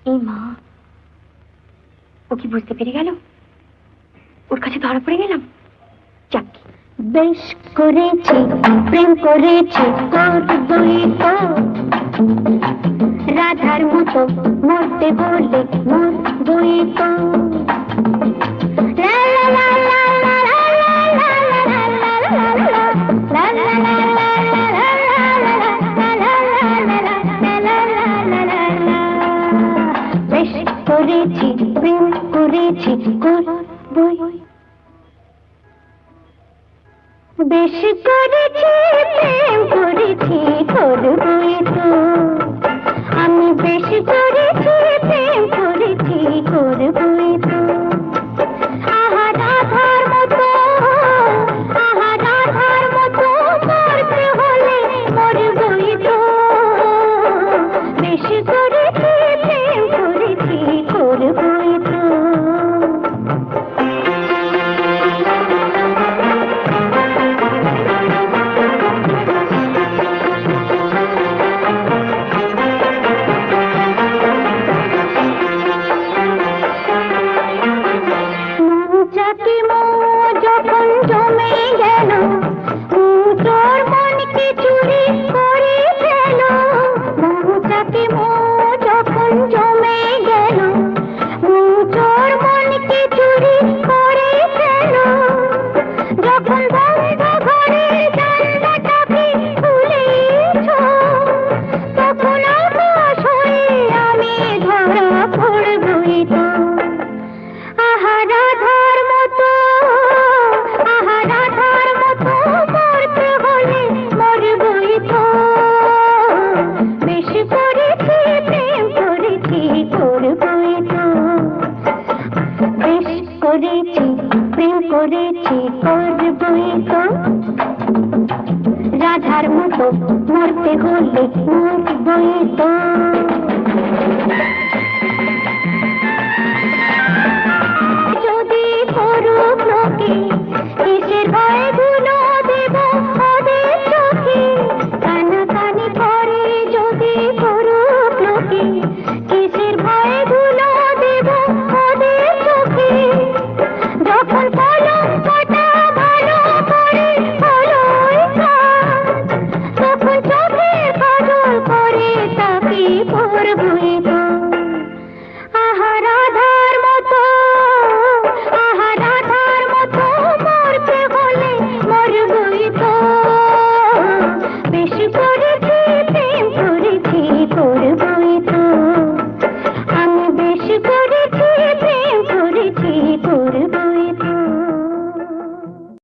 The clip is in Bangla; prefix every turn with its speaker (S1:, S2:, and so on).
S1: এই মা, ও কি বুঝতে পেরে গেল? ওর কাছে ধরা পড়ে গেলাম। যাক, বেশ করেছি, প্রেম করেছি, করবই তো রাধার মতো, মরতে বলে মরবই তো। বেশ করেছি, প্রেম করেছি, করবই। বেশ করেছি, প্রেম করেছি, করবই তো। আমি বেশ করেছি, প্রেম করেছি, করবই তো। আহা রাধার মতো, আহা রাধার মতো, মরতে হলে মরবই তো। বেশ করেছি, প্রেম করেছি, করবই তো। যখন জমে গেল, তোর মনকে চুরি করে ফেল। মৌচাকে যখন জমে গেল, তোর মনকে চুরি করে ফেল। যখন বন্ধ ঘরের জানলাটাকে খুলেছ, তখন আকাশ হয়ে আমি ধরা পড়বই তো। আহা রাধার মতো, আহা রাধার মতো, মরতে হলে মরবই তো। বেশ করেছি, প্রেম করেছি, করবই তো। বেশ করেছি, প্রেম করেছি, করবই তো। রাধার মতো মরতে হলে মরবই তো। যদি করুক লোকে, কিসের ভয়